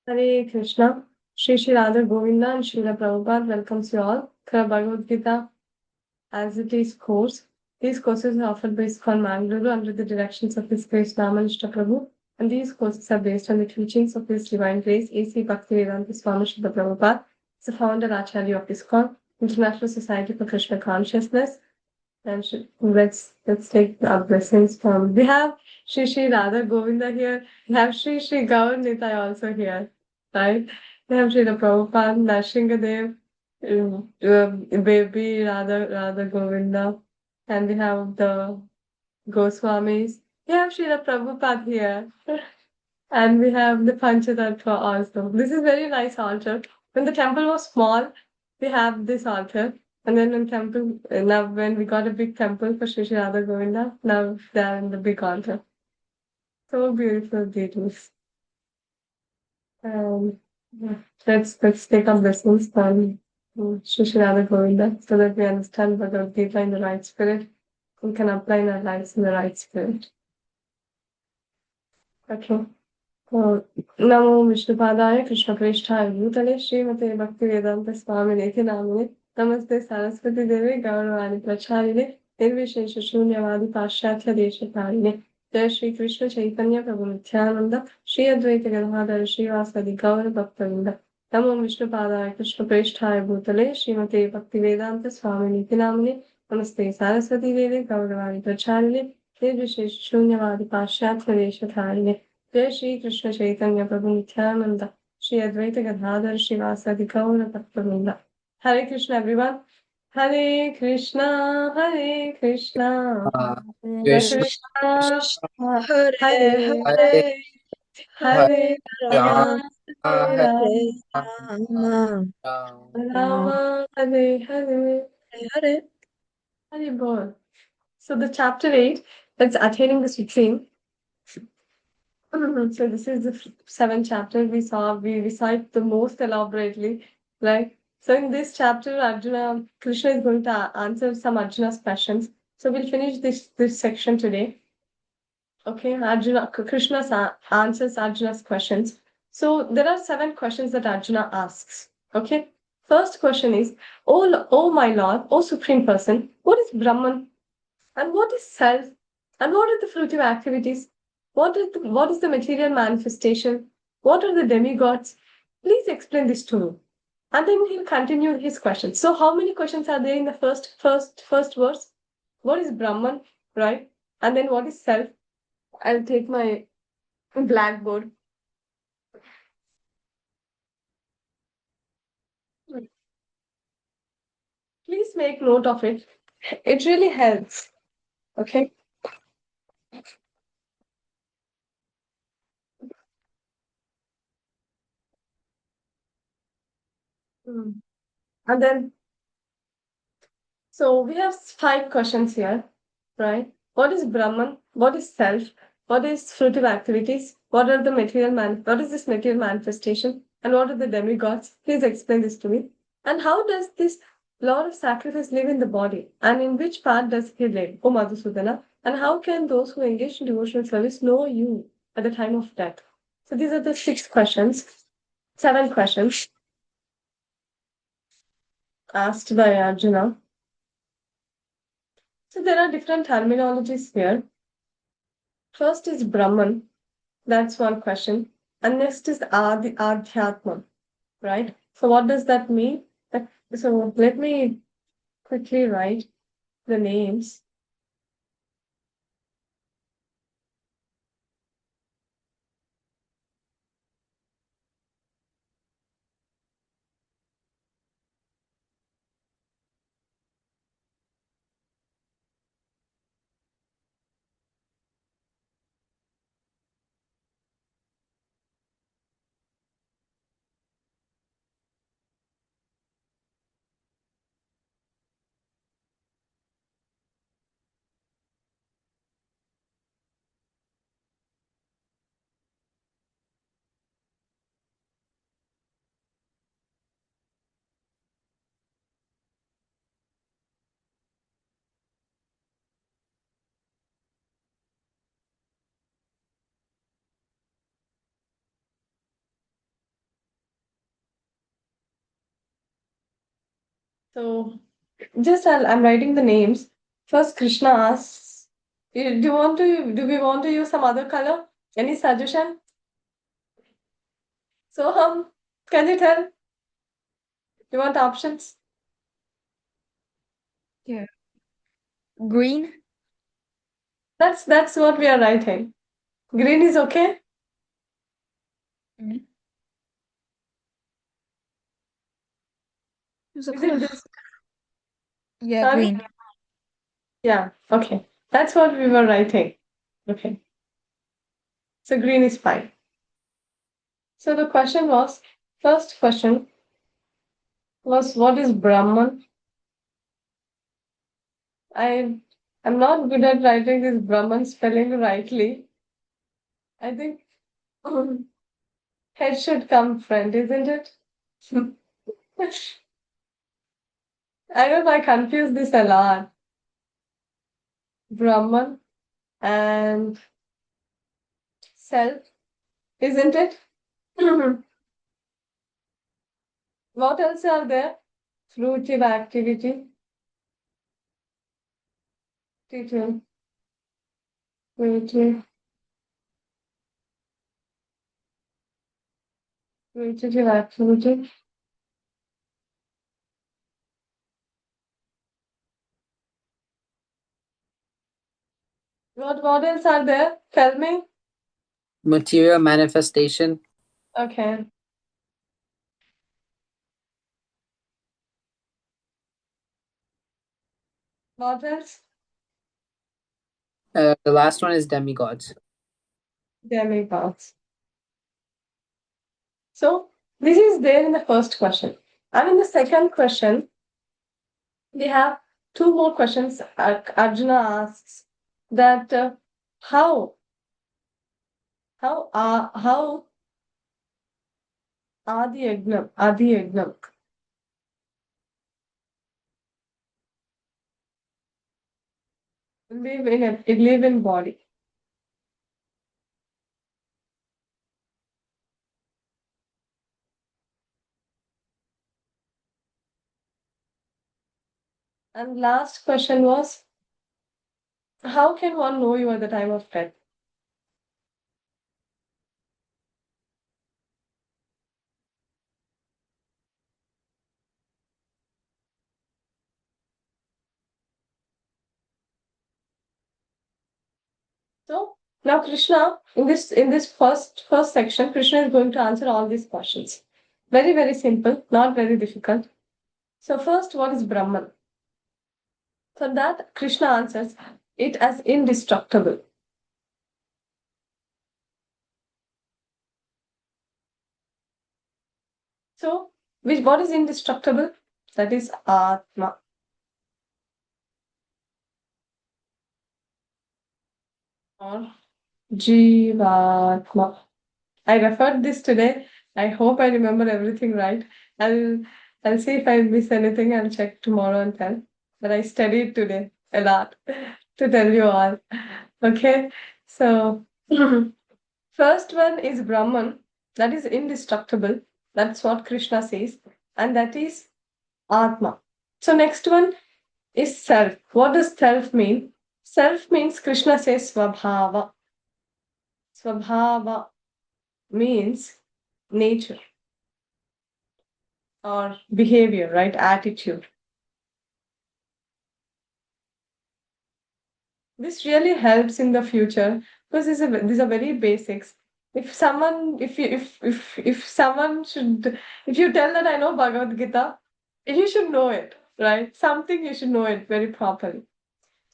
Hare Krishna, Shri Radha Govinda and Srila Prabhupada welcomes you all to our Bhagavad Gita as it is course. These courses are offered by ISKCON Mangaluru under the directions of His Grace Ramanishta Prabhu, and these courses are based on the teachings of His Divine Grace A.C. Bhaktivedanta Swami Srila Prabhupada, the founder Acharya of ISKCON, International Society for Krishna Consciousness. And let's take our blessings from. We have Shri Radha Govinda here. We have Shri Gaur Nitai also here, right? We have Srila Prabhupada, Narshingadev, baby Radha Govinda, and we have the Goswamis. We have Srila Prabhupada here, and we have the Panchatattva also. This is very nice altar. When the temple was small, we have this altar. And then now when we got a big temple for Shri Radha Govinda, now they're in the big altar. So beautiful deities. Yeah. Let's take our blessings from Shri Radha Govinda so that we understand Bhagavad Gita in the right spirit and can apply in our lives in the right spirit. Okay. नमो विष्णुपादाय कृष्णप्रेष्ठाय भूतले श्रीमते भक्तिवेदांत स्वामिनेति नामिने नमस्ते सरस्वती देवे गौरवाणी प्रचारिणे निर्विशेष शून्यवादी पाश्चात्य देशकारिणे जय श्री कृष्ण चैतन्य प्रभु नित्यानंद श्री अद्वैत गदाधर श्रीवासदि गौर भक्तवृंद नमो विष्णुपादाय कृष्णप्रेष्ठाय भूतले श्रीमते भक्तिवेदांत स्वामिनेति नामिने नमस्ते सरस्वती देवे गौरवाणी प्रचारिणे निर्विशेष शून्यवादी पाश्चात्य देशकारिणे जय श्री कृष्ण चैतन्य प्रभु नित्यानंद श्री अद्वैत गदाधर श्रीवासदि गौर भक्तवृंद हरे कृष्ण एवरीवन हरे कृष्णा कृष्णा Krishna कृष्णा Hare हरे Hare हरे Hare राम Rama हरे Hare Ram Rama Ram Rama Hare Hare Hare हरे बोल. So the chapter 8, that's attaining the supreme. So this is the seventh chapter we recite the most elaborately, right? So in this chapter, Krishna is going to answer some Arjuna's questions. So we'll finish this section today. Okay, Krishna answers Arjuna's questions. So there are 7 questions that Arjuna asks. Okay, first question is, oh my Lord, oh Supreme Person, what is Brahman? And what is self? And what are the fruitive activities? What is the material manifestation? What are the demigods? Please explain this to me. And then he'll continue his questions. So how many questions are there in the first verse? What is Brahman, right? And then what is self? I'll take my blackboard. Please make note of it. It really helps. Okay. Hmm. And then so we have 5 questions here, right? What is Brahman? What is self? What is fruitive activities? What are the what is this material manifestation? And what are the demigods? Please explain this to me. And how does this Lord of sacrifice live in the body? And in which part does he live? O Madhusudana. And how can those who engage in devotional service know you at the time of death? So these are the 6 questions, 7 questions asked by Arjuna. So there are different terminologies here. First is Brahman. That's one question. And next is Adhyatma, right? So what does that mean? So let me quickly write the names. So just I'm writing the names. First, Krishna asks, do we want to use some other color? Any suggestion? So can you tell? You want options? Yeah. Green. That's what we are writing. Green is okay. Mm. Who's a Is it color? this? Yeah, Sorry? green. Yeah, okay. That's what we were writing. Okay. So green is fine. So the question was, first question was, what is Brahman? I I'm not good at writing this Brahman spelling rightly. I think head should come front, isn't it? I don't know, I confuse this a lot. Brahman and self, isn't it? What else are there? Fruitive activity, teacher, fruitive, fruitive activity. What else are there? Tell me. Material manifestation. Okay. What else? The last one is demigods. Demigods. So this is there in the first question. And in the second question, we have two more questions. Arjuna asks that how how Adi Yagnam live in body. And last question was, how can one know you at the time of death? So now Krishna, in this first section, Krishna is going to answer all these questions. Very, very simple, not very difficult. So first, what is Brahman? For that, Krishna answers it as indestructible. So, what is indestructible? That is Atma. Or Jivatma. I referred this today. I hope I remember everything right. I'll I'll see if I miss anything. I'll check tomorrow and tell. But I studied today a lot to tell you all. Okay. So first one is Brahman. That is indestructible. That's what Krishna says. And that is Atma. So next one is self. What does self mean? Self means Krishna says Swabhava. Swabhava means nature or behavior, right? Attitude. This really helps in the future because these are very basics. If someone, if someone should, if you tell that I know Bhagavad Gita, you should know it, right? Something you should know it very properly.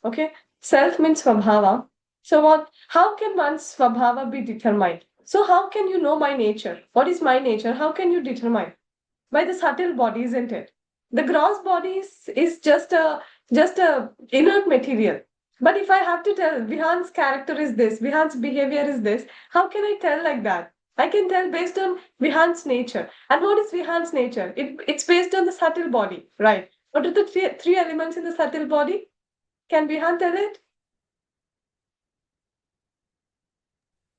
Okay, self means Swabhava. So what? How can one's Swabhava be determined? So how can you know my nature? What is my nature? How can you determine? By the subtle body, isn't it? The gross body is just a inert material. But if I have to tell Vihan's character is this, Vihan's behavior is this, how can I tell like that? I can tell based on Vihan's nature. And what is Vihan's nature? It's based on the subtle body, right? What are the three elements in the subtle body? Can Vihan tell it?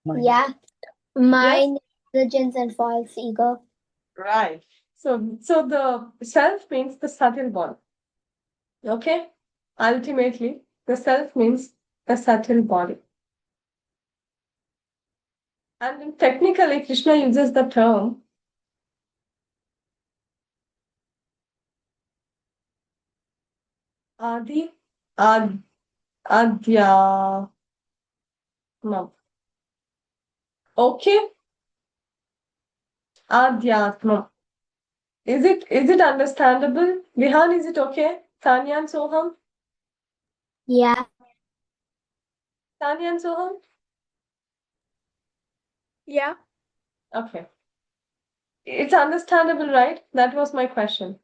Yeah, Yes? mind, intelligence, and false ego. Right. So the self means the subtle body. Okay? Ultimately, the self means the subtle body. And then technically, Krishna uses the term Adi Ad, Adhyatma. Okay? Adhyatma. Is it understandable? Vihan, is it okay? Tanya and Soham? Yeah. Tanya and Soham? Yeah. Okay. It's understandable, right? That was my question.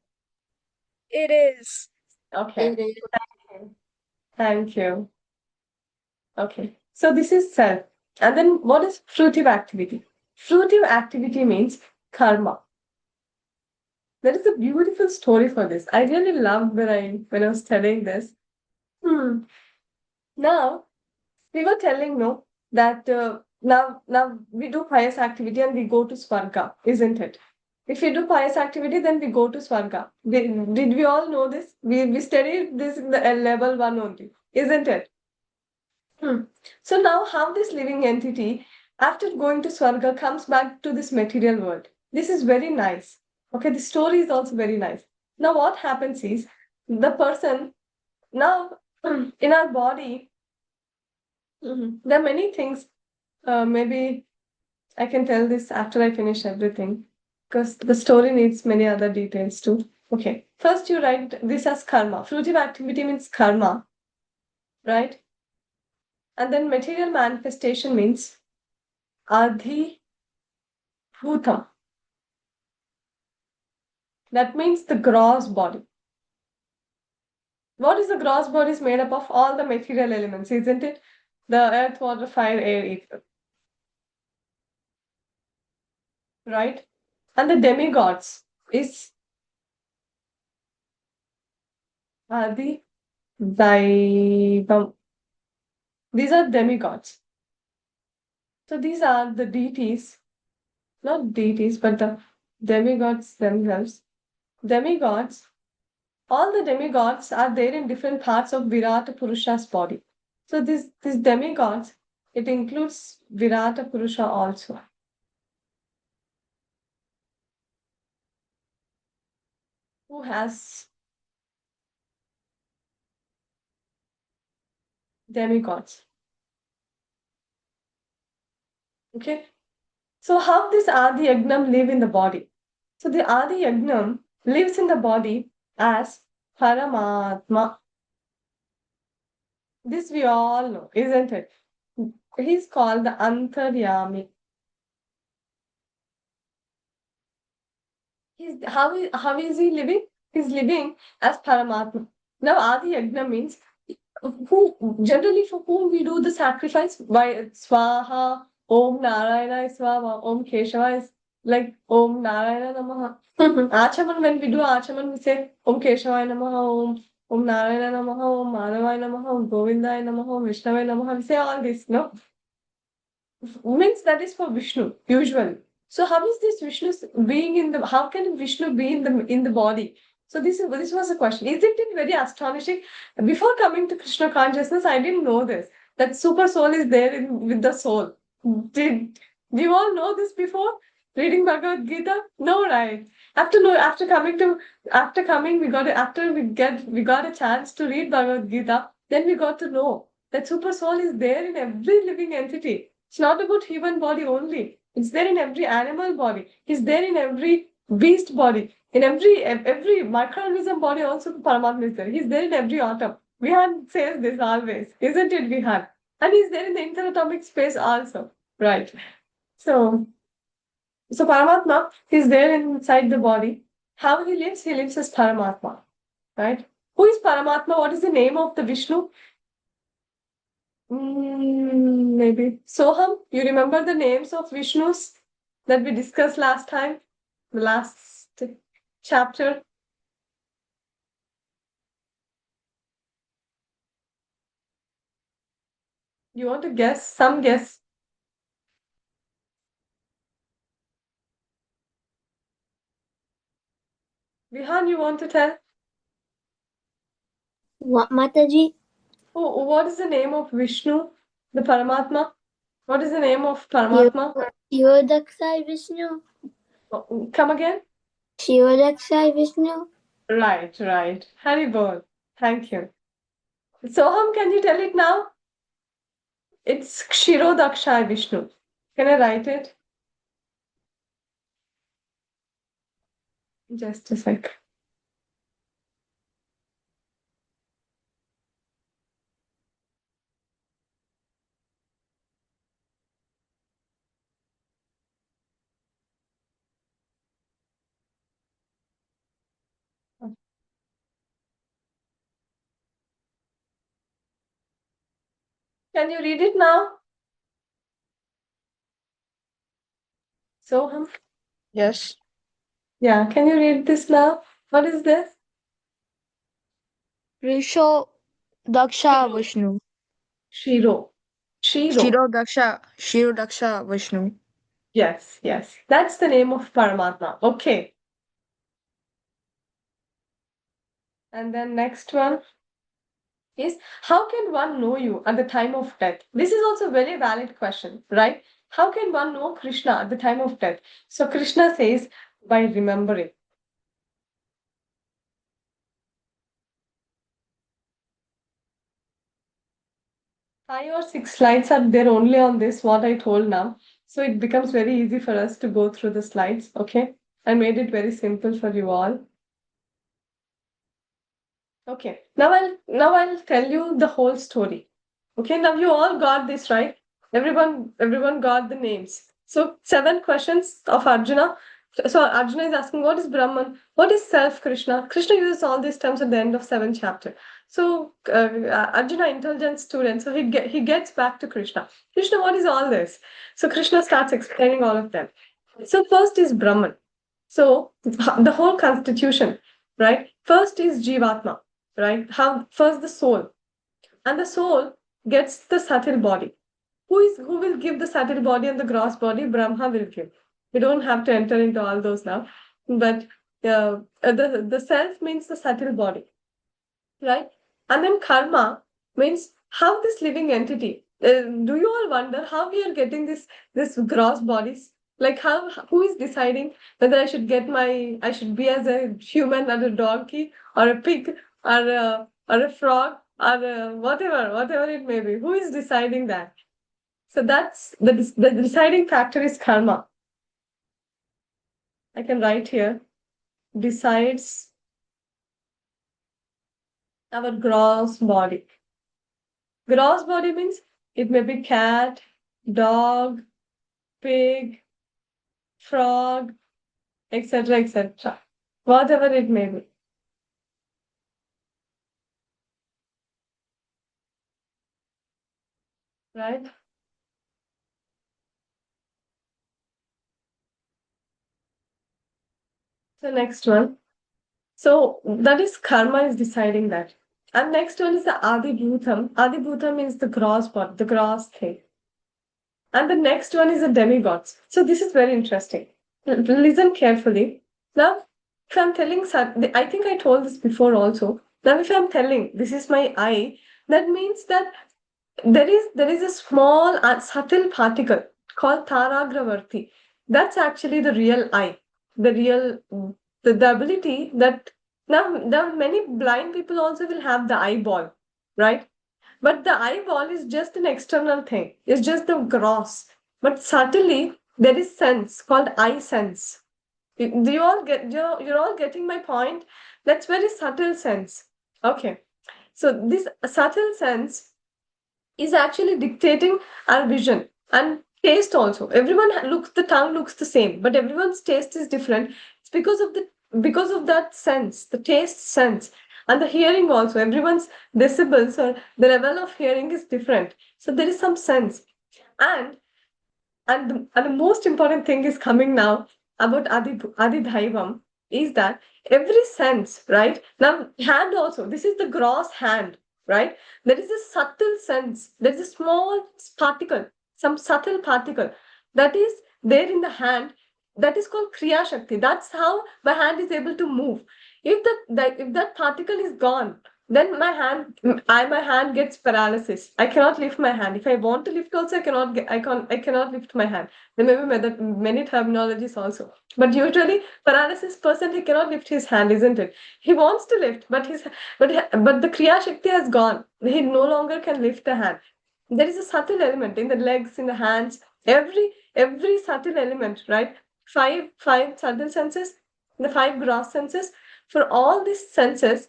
It is. Okay. It is. Thank you. Okay. So this is self. And then what is fruitive activity? Fruitive activity means karma. There is a beautiful story for this. I really loved when I was studying this. Hmm. Now we were telling no that now we do pious activity and we go to Swarga, isn't it? If we do pious activity, then we go to Swarga. Did we all know this? We studied this in the level 1 only, isn't it? Hmm. So now how this living entity, after going to Swarga, comes back to this material world. This is very nice. Okay, the story is also very nice. Now what happens is the person now in our body, there are many things. Maybe I can tell this after I finish everything because the story needs many other details too. Okay, first you write this as karma. Fruitive activity means karma, right? And then material manifestation means adhi bhutam. That means the gross body. What is the gross body is made up of all the material elements, isn't it? The earth, water, fire, air, ether, right? And the demigods is Adi Daivam. These are demigods. So these are the deities, not deities, but the demigods themselves. Demigods, all the demigods are there in different parts of Virata Purusha's body. So these demigods, it includes Virata Purusha also. Who has demigods. Okay. So how this Adi Yagnam live in the body? So the Adi Yagnam lives in the body as Paramatma. This we all know, isn't it? He's called the Antaryami. How is he living? He's living as Paramatma. Now Adi Yagna means who generally for whom we do the sacrifice by Swaha, Om Narayana is Swaha, Om Keshava is like Om Narayana Namaha. Achaman, when we do Achaman, we say Om Keshava Namaha, Om Narayana Namaha, Om Madhavaya Namaha, Om Govindaya Namaha, Om Vishnavaya Namaha. We say all this, no? Means that is for Vishnu, usually. So how is this Vishnu being in the how can Vishnu be in the body? So this was a question. Isn't it very astonishing? Before coming to Krishna consciousness, I didn't know this. That super soul is there with the soul. Do you all know this before? Reading Bhagavad Gita? No, right. After coming, we got a chance to read Bhagavad Gita, then we got to know that super soul is there in every living entity. It's not about human body only. It's there in every animal body. It's there in every beast body. In every microorganism body also Paramatma is there. He's there in every atom. Vihan says this always, isn't it, Vihan? And he's there in the interatomic space also. Right. So Paramatma is there inside the body. How he lives? He lives as Paramatma. Right? Who is Paramatma? What is the name of the Vishnu? Maybe. Soham, you remember the names of Vishnus that we discussed last time? The last chapter? You want to guess? Some guess. Vihan, you want to tell? What, Mataji? Oh, what is the name of Vishnu, the Paramatma? What is the name of Paramatma? Shivodaksai Vishnu? Come again? Shivodaksai Vishnu? Right, right. Haribol. Thank you. Soham, can you tell it now? It's Kshirodakshay Vishnu. Can I write it? Just a sec. Can you read it now? Soham? Yes. Yeah, can you read this now? What is this? Risho Daksha Vishnu. Shiro. Shiro. Shiro Daksha Vishnu. Yes, yes. That's the name of Paramatma. Okay. And then next one is how can one know you at the time of death? This is also a very valid question, right? How can one know Krishna at the time of death? So Krishna says by remembering. 5 or 6 slides are there only on this, what I told now. So it becomes very easy for us to go through the slides. Okay. I made it very simple for you all. Okay, now I'll tell you the whole story. Okay, now you all got this right. Everyone got the names. So 7 questions of Arjuna. So Arjuna is asking, what is Brahman? What is self? Krishna? Krishna uses all these terms at the end of 7th chapter. So Arjuna, intelligent student, so he gets back to Krishna. Krishna, what is all this? So Krishna starts explaining all of them. So first is Brahman. So the whole constitution, right? First is Jivatma, right? How first the soul, and the soul gets the subtle body. Who will give the subtle body and the gross body? Brahma will give. We don't have to enter into all those now, but the self means the subtle body, right? And then karma means how this living entity. Do you all wonder how we are getting this gross bodies? Like how who is deciding whether I should be as a human or a donkey or a pig or a frog or whatever it may be. Who is deciding that? So that's the deciding factor is karma. I can write here decides our gross body. Gross body means it may be cat, dog, pig, frog, etc., etc. Whatever it may be. Right? So next one. So that is karma is deciding that. And next one is the Adi Bhutam. Adi Bhutam means the gross body, the gross thing. And the next one is the demigods. So this is very interesting. Listen carefully. Now, if I'm telling, I think I told this before also. Now, if I'm telling this is my eye, that means that there is a small subtle particle called Taragravarti. That's actually the real eye, the real the ability that now many blind people also will have the eyeball, right? But the eyeball is just an external thing. It's just the gross. But subtly there is sense called eye sense. Do you all get you're all getting my point? That's very subtle sense. Okay. So this subtle sense is actually dictating our vision and taste also. Everyone looks the tongue looks the same, but everyone's taste is different. It's because of that sense, the taste sense, and the hearing also. Everyone's decibels or the level of hearing is different. So there is some sense. And and the most important thing is coming now about Adi Dhaivam is that every sense, right? Now, hand also, this is the gross hand, right? There is a subtle sense, there is a small particle, some subtle particle that is there in the hand, that is called Kriya Shakti. That's how my hand is able to move. If that particle is gone, then my hand gets paralysis. I cannot lift my hand. If I want to lift also, I cannot lift my hand. There may be many terminologies also. But usually paralysis person, he cannot lift his hand, isn't it? He wants to lift, but but the Kriya Shakti has gone. He no longer can lift the hand. There is a subtle element in the legs, in the hands, every subtle element, right? Five subtle senses, the five gross senses. For all these senses,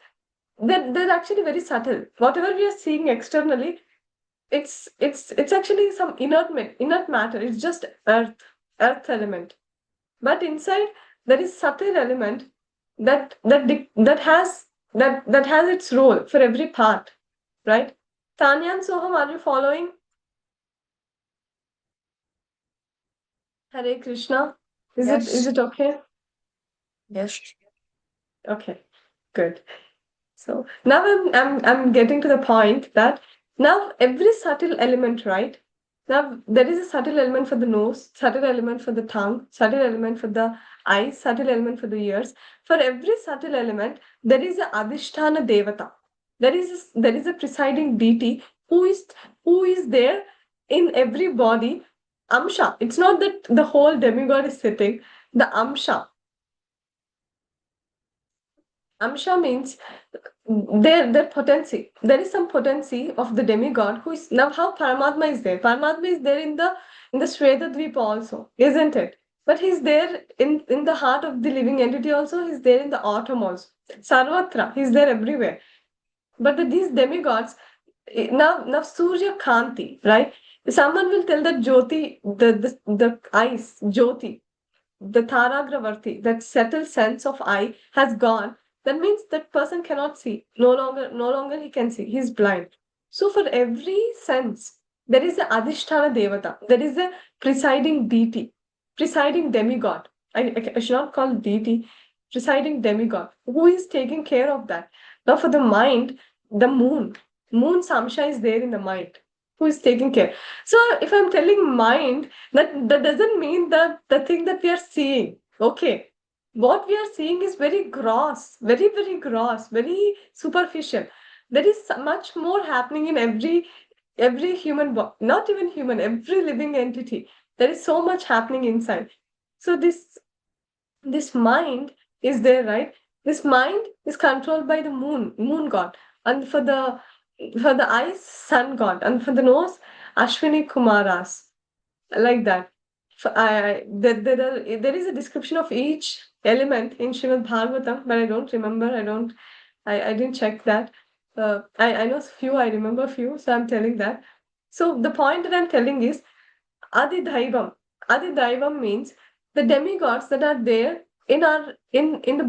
they're actually very subtle. Whatever we are seeing externally, it's actually some inert matter. It's just earth element. But inside there is subtle element that has its role for every part, right? Tanya and Soham, are you following? Hare Krishna. Is Yes. it okay? Yes. Okay, good. So now I'm getting to the point that now every subtle element, right? Now there is a subtle element for the nose, subtle element for the tongue, subtle element for the eyes, subtle element for the ears. For every subtle element, there is a Adhisthana Devata. There is a presiding deity who is there in every body. Amsha. It's not that the whole demigod is sitting. The Amsha. Amsha means their potency. There is some potency of the demigod who is now how Paramatma is there. Paramatma is there in the Shvetadvipa also, isn't it? But he's there in the heart of the living entity also, he's there in the atom also. Sarvatra, he's there everywhere. But these demigods, now Surya Kanti, right? Someone will tell that Jyoti, the eyes, Jyoti, the Taragravarti, that settled sense of eye has gone. That means that person cannot see. No longer he can see. He's blind. So for every sense, there is a Adhisthana Devata. There is a presiding deity, presiding demigod. I should not call deity, presiding demigod. Who is taking care of that? Now for the mind, the moon Samsha is there in the mind. Who is taking care? So if I'm telling mind, that doesn't mean that the thing that we are seeing. Okay. What we are seeing is very gross, very gross, very superficial. There is much more happening in every human not even human, every living entity. There is so much happening inside. So this mind is there, right? This mind is controlled by the moon god, and for the eyes, sun god, and for the nose, Ashwini Kumaras, like that. There is a description of each element in Srimad Bhagavatam, but I don't remember. I didn't check that. I know few. I remember few, so I'm telling that. So the point that I'm telling is Adidhaivam. Adidhaivam means the demigods that are there in the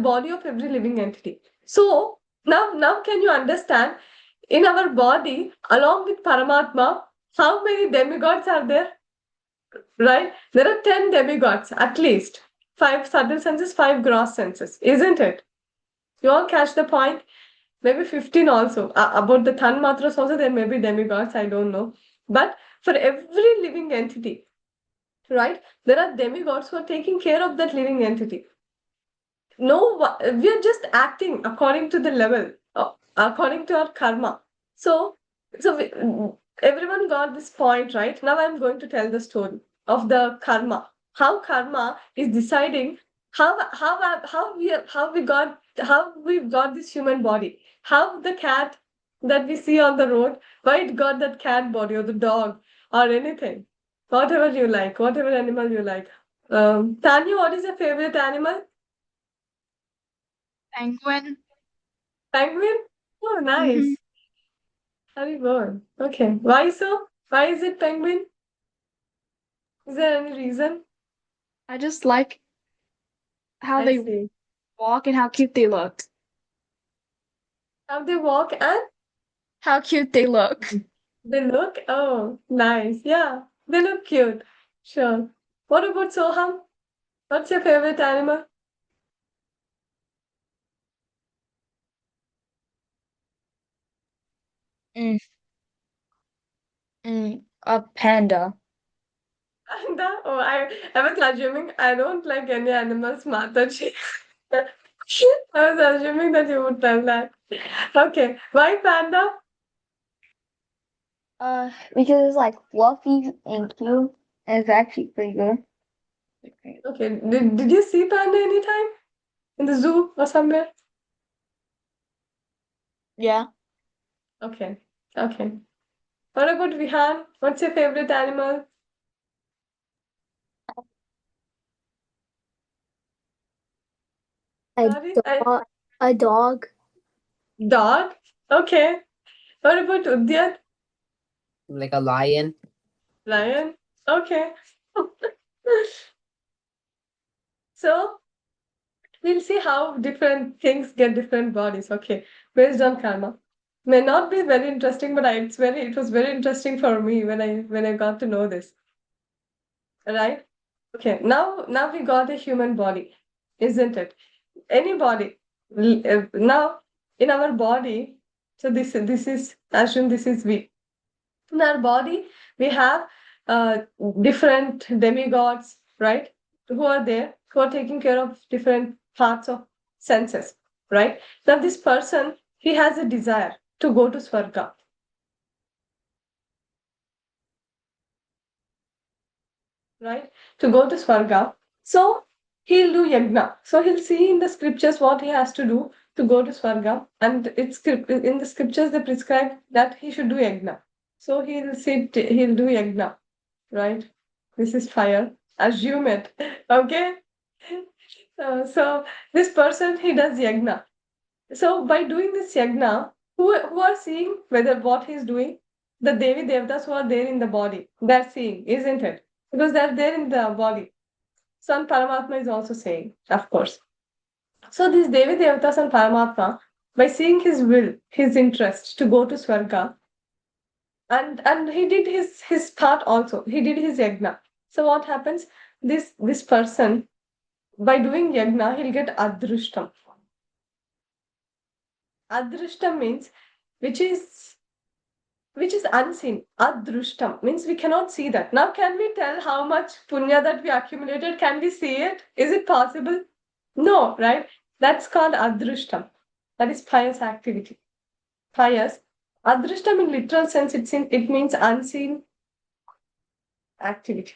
body of every living entity. So now can you understand in our body along with Paramatma how many demigods are there? Right? There are 10 demigods at least. 5 subtle senses, 5 gross senses, isn't it? You all catch the point? Maybe 15 also. About the Tanmatras also, there may be demigods, I don't know. But for every living entity, right, there are demigods who are taking care of that living entity. No, we are just acting according to the level, according to our karma. So everyone got this point, right? Now I'm going to tell the story of the karma. How karma is deciding how we've got this human body. How the cat that we see on the road, why it got that cat body or the dog or anything, whatever you like, whatever animal you like. Tanya, what is your favorite animal? Penguin. Penguin? Oh, Mm-hmm. nice. Very good. Okay. Why so? Why is it penguin? Is there any reason? I just like how I they see. walk and how cute they look. How they walk and How cute they look. they look? Oh, nice. Yeah, they look cute. Sure. What about Soham? What's your favorite animal? Mm, a panda. And I was assuming I don't like any animals, Mataji. I was assuming that you would tell that. Okay, why panda? Because it's like fluffy and cute, and it's actually pretty good. Okay, did you see panda anytime in the zoo or somewhere? Yeah. Okay, okay. What about Vihan? What's your favorite animal? A Sorry, dog. A dog. dog. Okay. What about Udyat? Like a lion. Lion. Okay. So we'll see how different things get different bodies. Okay, based on karma. May not be very interesting, but it was very interesting for me when I got to know this. Right? Okay. Now we got a human body, isn't it? Any body. Now in our body. So this is assume this is we. In our body we have uh, different demigods, right, who are there, who are taking care of different parts of senses, right? Now this person, he has a desire to go to Swarga, right, to go to Swarga. So he'll do yagna. So he'll see in the scriptures what he has to do to go to Swarga, and in the scriptures they prescribe that he should do yagna. So he'll do yagna, right? This is fire. Assume it. Okay. So this person, he does yagna. So by doing this yagna, who are seeing whether what he's doing? The Devi Devtas who are there in the body. They're seeing, isn't it? Because they're there in the body. So and Paramatma is also saying, of course. So these Devi Devtas and Paramatma, by seeing his will, his interest to go to Swarga, and he did his part also. He did his yagna. So what happens? This person, by doing yagna, he'll get adrushtam. Adrushtam means which is unseen. Adrushtam means we cannot see that. Now can we tell how much punya that we accumulated? Can we see it? Is it possible? No, right? That's called adrushtam. That is pious activity. Pious. Adrushtam in literal sense, it means unseen activity.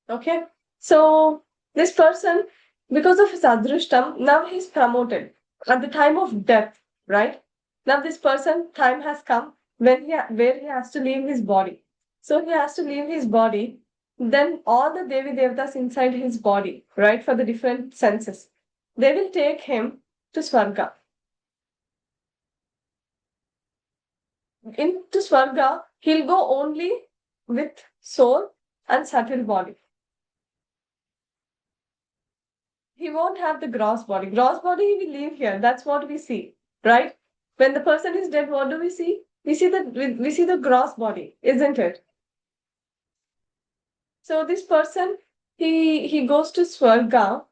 Okay. So this person, because of his adrushtam, now he's promoted at the time of death, right? Now this person, time has come where he has to leave his body. So he has to leave his body. Then all the Devi Devtas inside his body, right, for the different senses, they will take him to Swarga. Into Swarga, he'll go only with soul and subtle body. He won't have the gross body. Gross body he will leave here. That's what we see, right? When the person is dead, what do we see? We see the gross body, isn't it? So this person, he goes to Swarga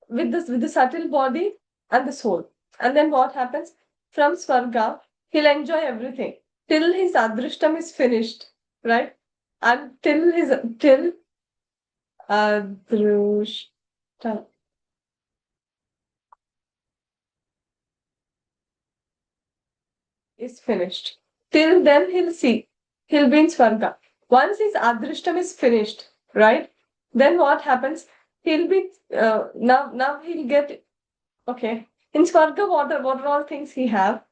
with the subtle body and the soul. And then what happens? From Swarga, he'll enjoy everything till his adrishtam is finished, right? And till adrishtam is finished. Till then, he'll be in Swarga. Once his Adrishtam is finished, right? Then what happens? He'll be, now he'll get, okay. In Swarga, what are all things he have?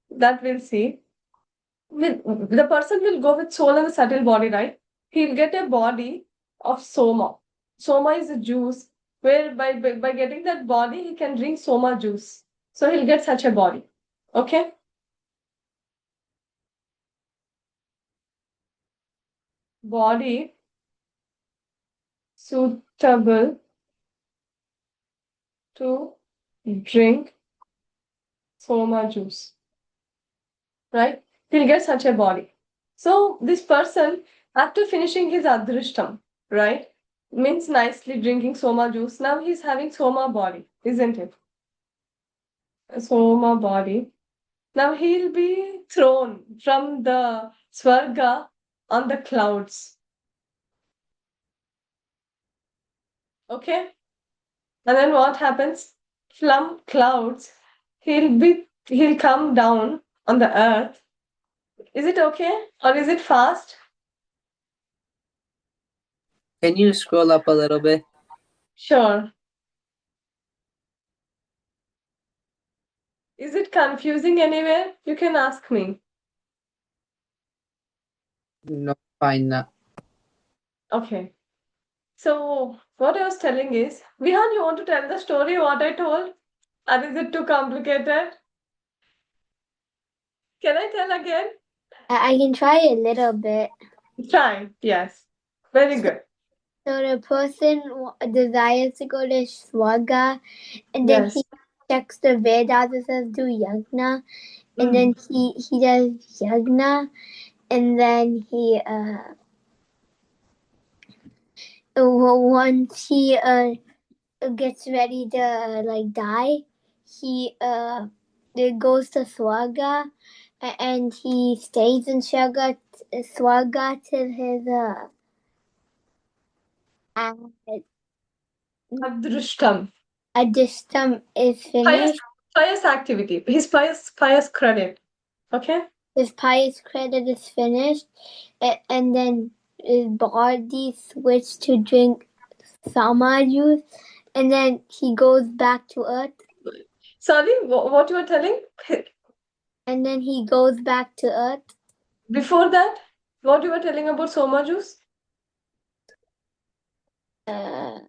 That we'll see. The person will go with soul and the subtle body, right? He'll get a body of Soma. Soma is a juice where by getting that body, he can drink Soma juice. So he'll get such a body. Okay? Body suitable to drink soma juice, right? He'll get such a body. So this person, after finishing his adrishtam, right, means nicely drinking soma juice, now he's having soma body, isn't it? A soma body. Now he'll be thrown from the Swarga on the clouds. Okay? And then what happens? From clouds, he'll come down on the earth. Is it okay? Or is it fast? Can you scroll up a little bit? Sure. Is it confusing anywhere? You can ask me. No, fine now. Okay. So what I was telling is, Vihan, you want to tell the story what I told? Or is it too complicated? Can I tell again? I can try a little bit. Try. Yes. Very good. So the person desires to go to Swarga, and then Yes. he checks the Vedas. It says do yagna, and Mm. then he does yagna, and then he once he gets ready to like die, he goes to Swarga, and he stays in Swarga till his Adrushtam. adishtam is Pious, finished. pious activity. His pious credit. Okay? His pious credit is finished, and then his body switched to drink sama juice, and then he goes back to earth. Sorry, what you were telling? And then he goes back to earth. Before that, what you were telling about Soma juice? Uh,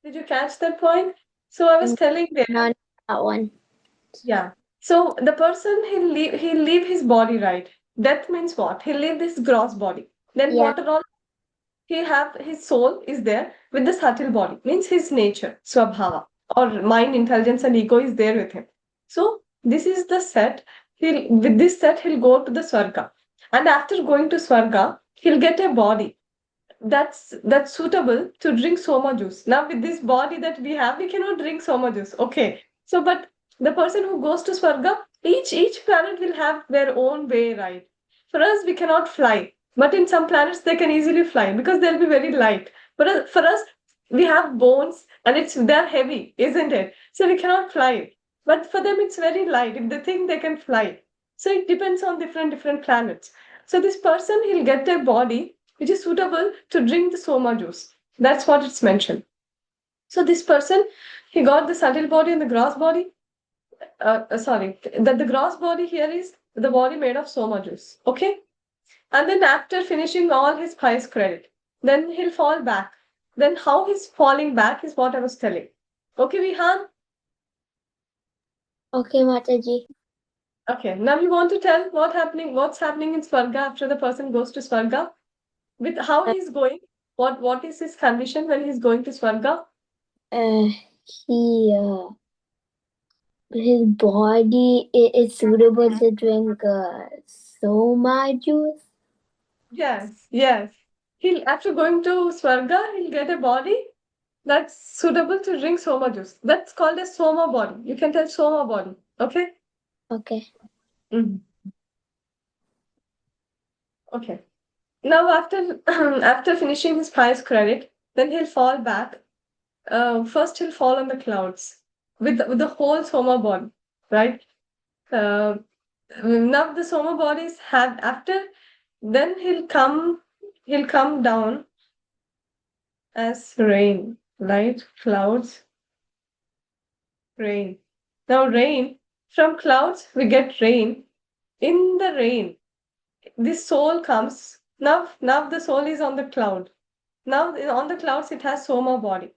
Did you catch that point? So I was telling there. not that one. Yeah. So the person he'll leave his body, right? Death means what? He'll leave this gross body. Then Yeah. what are all he have his soul is there with the subtle body, means his nature, swabhava, or mind, intelligence, and ego is there with him. So this is the set. With this set he'll go to the Swarga. And after going to Swarga, he'll get a body that's suitable to drink soma juice. Now with this body that we have, we cannot drink soma juice. Okay. So but the person who goes to Swarga, each planet will have their own way, right? For us, we cannot fly. But in some planets they can easily fly because they'll be very light. But for us, we have bones and they're heavy, isn't it? So we cannot fly. But for them it's very light. If they think they can fly. So it depends on different planets. So this person he'll get a body which is suitable to drink the soma juice. That's what it's mentioned. So this person, he got the subtle body and the gross body. Sorry, that the gross body here is the body made of soma juice. Okay? And then after finishing all his pious credit, then he'll fall back. Then how he's falling back is what I was telling. Okay, Vihan? Okay, Mataji. Okay, now you want to tell what's happening in Swarga after the person goes to Swarga? With how he's going? What is his condition when he's going to Swarga? He his body is suitable to drink soma juice. Yes. He'll after going to Swarga, he'll get a body that's suitable to drink soma juice. That's called a soma body. You can tell soma body. Okay? Okay. Mhm. Okay. Now after after finishing his pious credit, then he'll fall back. First he'll fall on the clouds with the whole soma body, right? Uh, now the soma bodies have after then he'll come down as rain, light clouds, rain. Now rain, from clouds we get rain. In the rain, this soul comes. Now the soul is on the cloud. Now on the clouds it has soma body.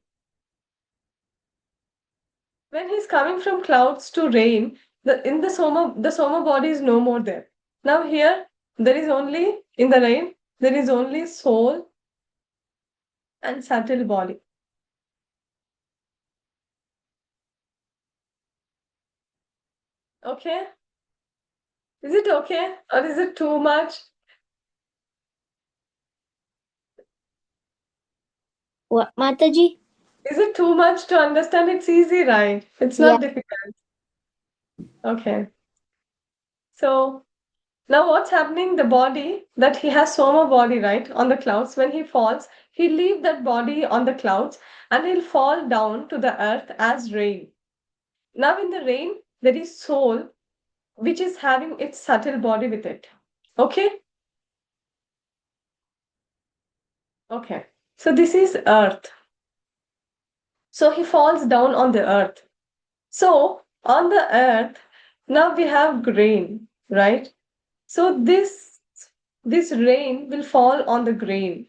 When he's coming from clouds to rain, the soma body is no more there. Now here there is only in the rain there is only soul and subtle body. Okay? Is it okay or is it too much? What, Mataji? Is it too much to understand? It's easy, right? It's not difficult. Okay. So Now what's happening? The body that he has Soma body, right, on the clouds, when he falls, he'll leave that body on the clouds and he'll fall down to the earth as rain. Now in the rain, there is soul which is having its subtle body with it. Okay? Okay. So this is earth. So he falls down on the earth. So on the earth, now we have grain, right? So this rain will fall on the grain,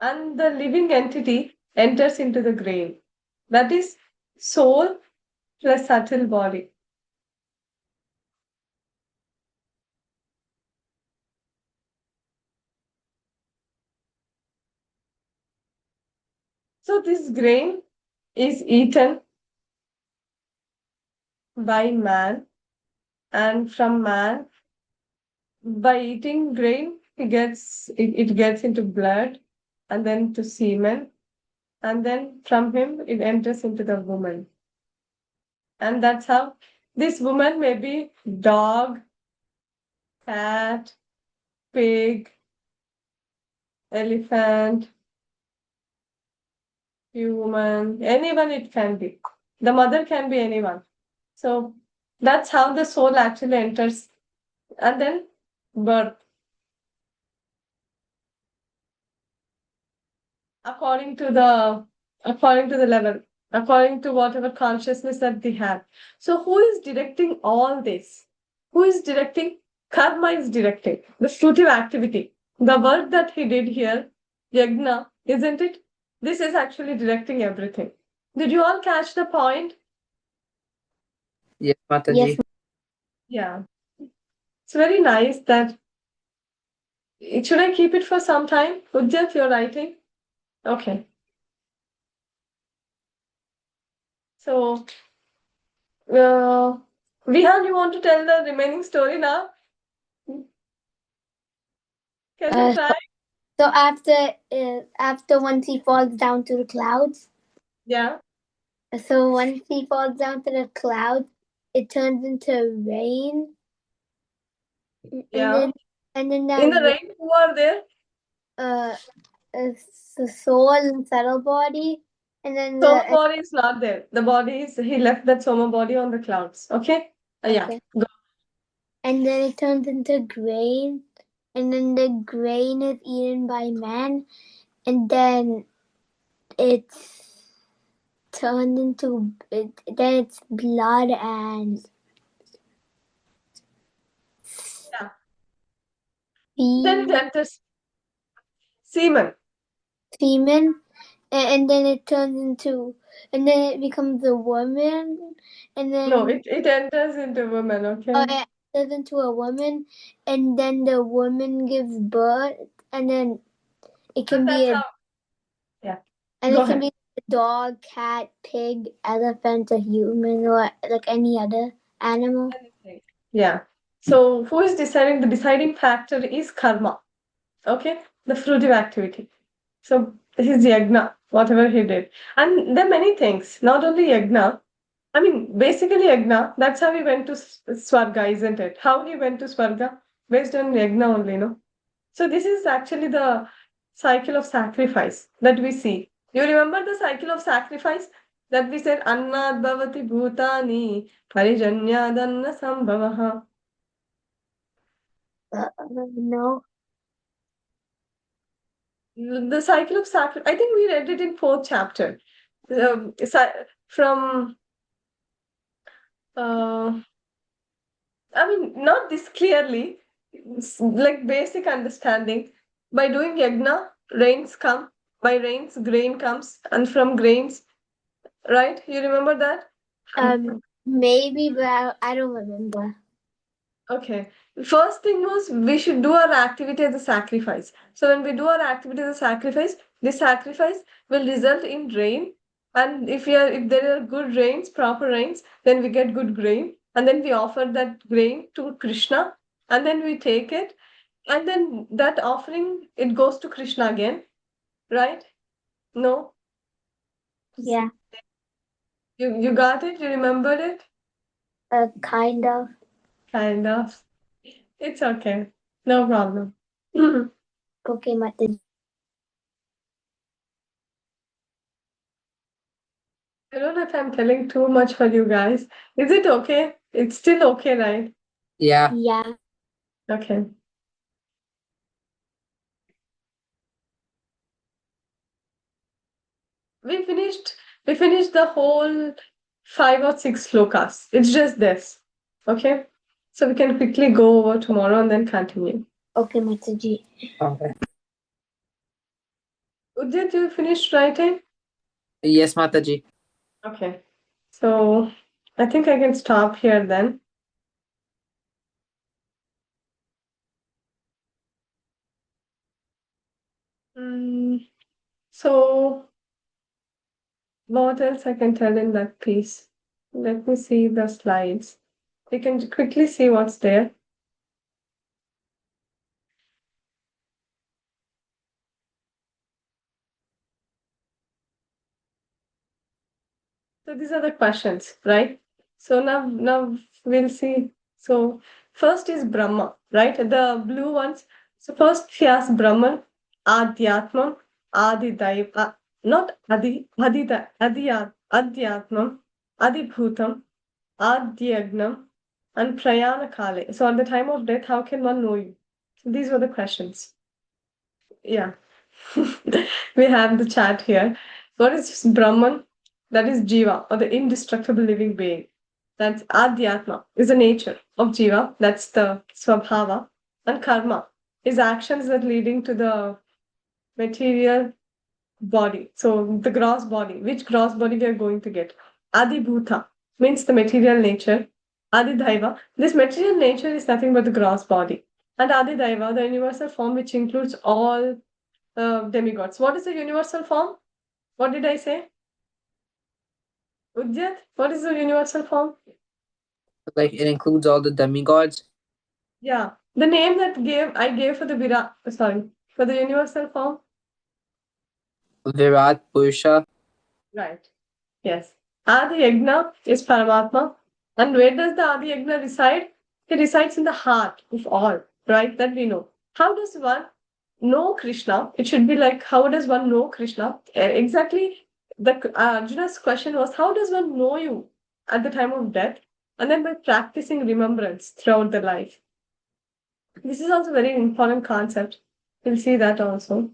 and the living entity enters into the grain. That is soul plus subtle body. So this grain is eaten by man, and from man, by eating grain, it gets into blood and then to semen, and then from him it enters into the woman. And that's how this woman may be dog, cat, pig, elephant, human, anyone it can be. The mother can be anyone. So that's how the soul actually enters. And then birth, according to the level, according to whatever consciousness that they have. So who is directing all this? Who is directing? Karma is directing the fruitive activity. The work that he did here, yagna, isn't it? This is actually directing everything. Did you all catch the point? Yes, Mataji. Yes. Yeah. It's very nice that. Should I keep it for some time? Ujjat, you're writing? Okay. So, Vihan, you want to tell the remaining story now? Can you Uh, try? So after once he falls down to the clouds, Yeah. so once he falls down to the clouds, it turns into rain, Yeah. and then In the that rain, who are there? uh, the soul and subtle body, and then Soma the body is not there. The body is, he left that Soma body on the clouds. Okay? Yeah. okay. Go. And then it turns into grain, and then the grain is eaten by man, and then it's turned into then it's blood and Yeah. Then it enters semen. semen, and then it turns into, and then it becomes a woman, and then No, it enters into woman, okay? it turns into a woman, and then the woman gives birth, and then it can And be that's how. Yeah. and Go it can ahead. be a dog, cat, pig, elephant, a human, or like any other animal. Anything. Yeah. So who is deciding? The deciding factor is karma. Okay? The fruitive activity. So his yagna, whatever he did. And there are many things, not only yagna. I mean, basically yagna, that's how he went to Swarga, isn't it? How he went to Swarga? Based on yagna only, no? So this is actually the cycle of sacrifice that we see. You remember the cycle of sacrifice that we said, Annad bhavati bhutani parijanyadanna sambhavaha. No. The cycle of sacrifice, I think we read it in fourth chapter. From I mean, not this clearly, like basic understanding. By doing yagna, rains come. By rains, grain comes, and from grains, right? You remember that? Maybe, but I don't remember. Okay. First thing was we should do our activity as a sacrifice. So when we do our activity as a sacrifice, this sacrifice will result in rain. And if there are good rains, proper rains, then we get good grain. And then we offer that grain to Krishna. And then we take it. And then that offering, it goes to Krishna again. Right? No? Yeah, You got it? You remembered it? kind of. Kind of. It's okay. No problem. Okay, Mataji. I don't know if I'm telling too much for you guys. Is it okay? It's still okay, right? Yeah. Yeah. Okay. We finished the whole 5 or 6 slokas. It's just this. Okay? So we can quickly go over tomorrow and then continue. Okay, Mataji. Okay. Udit, you finished writing? Yes, Mataji. Okay. So I think I can stop here then. So what else I can tell in that piece? Let me see the slides. We can quickly see what's there. So these are the questions, right? So now we'll see. So first is Brahma, right? The blue ones. So first she asks Brahman, Adhyatmam, Adi Daiva, not Adi, Adhyatmam, Adi Bhutam, Adhyagnam, and Prayana Kale. So at the time of death, how can one know you? So these were the questions. Yeah. We have the chat here. What is Brahman? That is Jiva, or the indestructible living being. That's Adhyatma, is the nature of Jiva. That's the Swabhava. And Karma is actions that leading to the material body. So the gross body. Which gross body we are going to get? Adi Bhuta means the material nature. Adi Daiva. This material nature is nothing but the gross body. And Adi Daiva, the universal form which includes all demigods. What is the universal form? What did I say? Udyat, what is the universal form? Like it includes all the demigods. Yeah, the name that I gave for the for the universal form. Virat Purusha. Right. Yes. Adi Yagna is Paramatma. And where does the Adi Yagna reside? It resides in the heart of all, right? That we know. How does one know Krishna? It should be like, how does one know Krishna? Exactly. Arjuna's question was, how does one know you at the time of death? And then by practicing remembrance throughout the life. This is also a very important concept. We'll see that also.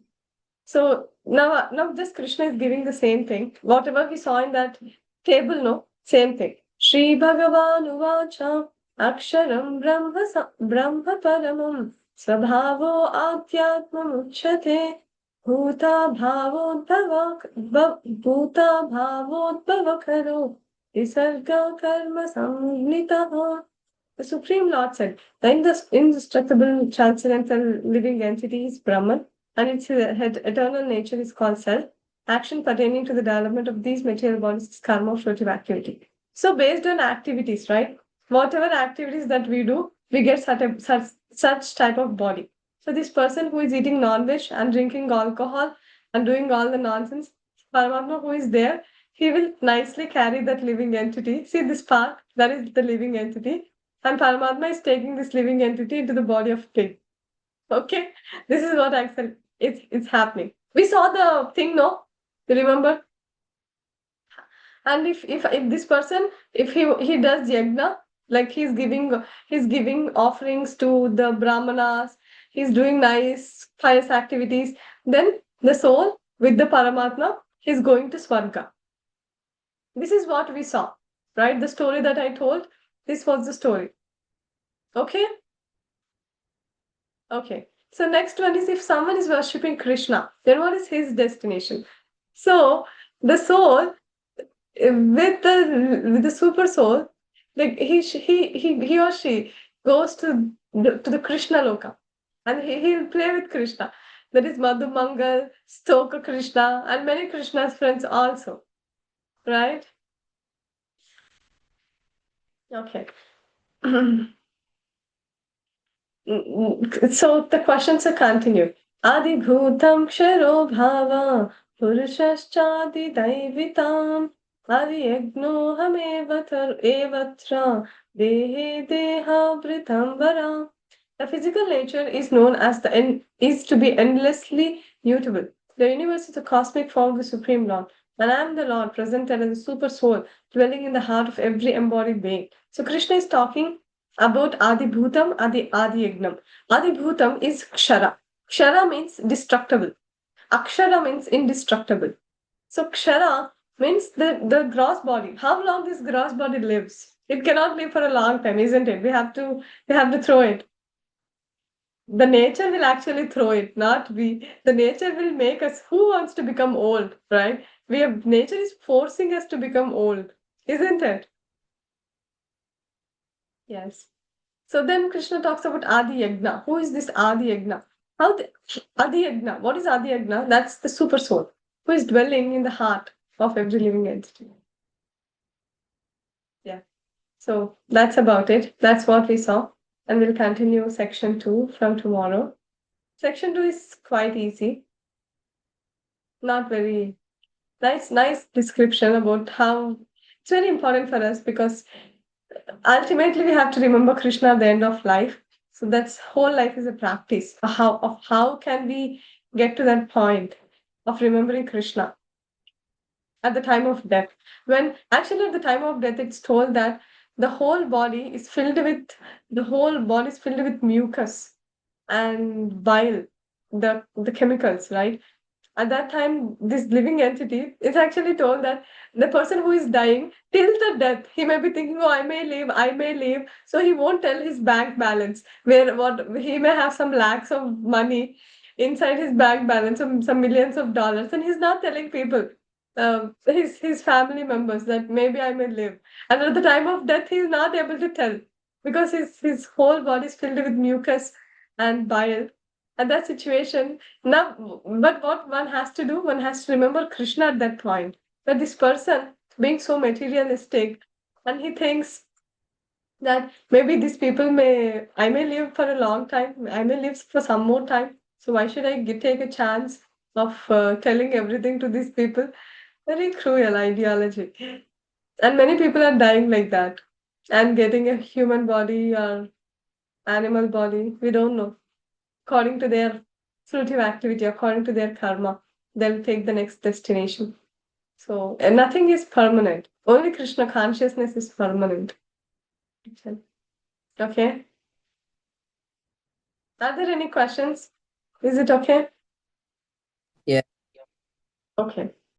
So now this Krishna is giving the same thing. Whatever we saw in that table, no, same thing. Shri Bhagavan Uvacha Aksharam Brahma Paramam Svabhavo Adhyatmam Uchate Bhuta Bhuta Bhavodbhava Visarga Karma Samnitaha. The Supreme Lord said, the indestructible, transcendental living entity is Brahman, and its eternal nature is called self. Action pertaining to the development of these material bodies is karma, fruitive activity. So, based on activities, right? Whatever activities that we do, we get such type of body. So, this person who is eating non-veg and drinking alcohol and doing all the nonsense, Paramatma who is there, he will nicely carry that living entity. See this part, that is the living entity. And Paramatma is taking this living entity into the body of pig. Okay, this is what actually it's happening. We saw the thing, no? You remember? And if this person, if he does yagna, like he's giving offerings to the brahmanas, he's doing nice pious activities, then the soul with the Paramatma, he's going to Swarga. This is what we saw, right? The story that I told, this was the story. Okay? Okay. So next one is if someone is worshipping Krishna, then what is his destination? So the soul with the super soul, like he or she goes to the Krishna Loka, and he'll play with Krishna. That is Madhu Mangal, Stoka Krishna, and many Krishna's friends also, right? Okay. So the questions are continued. Adi bhutam ksharo bhava purushashchadi daivitam Adiyagno hamevatar evatra dehe dehavritam vara. The physical nature is known as is to be endlessly mutable. The universe is a cosmic form of the Supreme Lord, and I am the Lord, presented as a super soul, dwelling in the heart of every embodied being. So Krishna is talking about Adi Bhutam, Adi Yagnam. Adi Bhutam is Kshara. Kshara means destructible. Akshara means indestructible. So Kshara means the gross body. How long this gross body lives? It cannot live for a long time, isn't it? We have to throw it. The nature will actually throw it, not we. The nature will make us. Who wants to become old, right? Nature is forcing us to become old, isn't it? Yes. So then Krishna talks about Adi Yagna. Who is this Adi Yagna? Adi Yagna. What is Adi Yagna? That's the super soul who is dwelling in the heart of every living entity. Yeah. So that's about it. That's what we saw. And we'll continue section 2 from tomorrow. Section 2 is quite easy. Not very nice description about how it's very important for us because ultimately we have to remember Krishna at the end of life. So that's whole life is a practice. How can we get to that point of remembering Krishna at the time of death? When actually at the time of death it's told that the whole body is filled with mucus and bile, the chemicals, right? At that time, this living entity is actually told that the person who is dying till the death, he may be thinking, "Oh, I may live." So he won't tell his bank balance where what he may have some lakhs of money inside his bank balance, some millions of dollars, and he's not telling people, his family members, that maybe I may live. And at the time of death, he's not able to tell because his whole body is filled with mucus and bile. At that situation, now, but what one has to do, one has to remember Krishna at that point. That this person being so materialistic, and he thinks that maybe I may live for a long time, I may live for some more time. So why should I take a chance of telling everything to these people? Very cruel ideology. And many people are dying like that and getting a human body or animal body. We don't know. According to their fruitive activity, according to their karma, they'll take the next destination. So nothing is permanent. Only Krishna consciousness is permanent. Okay. Are there any questions? Is it okay? Yeah. Okay.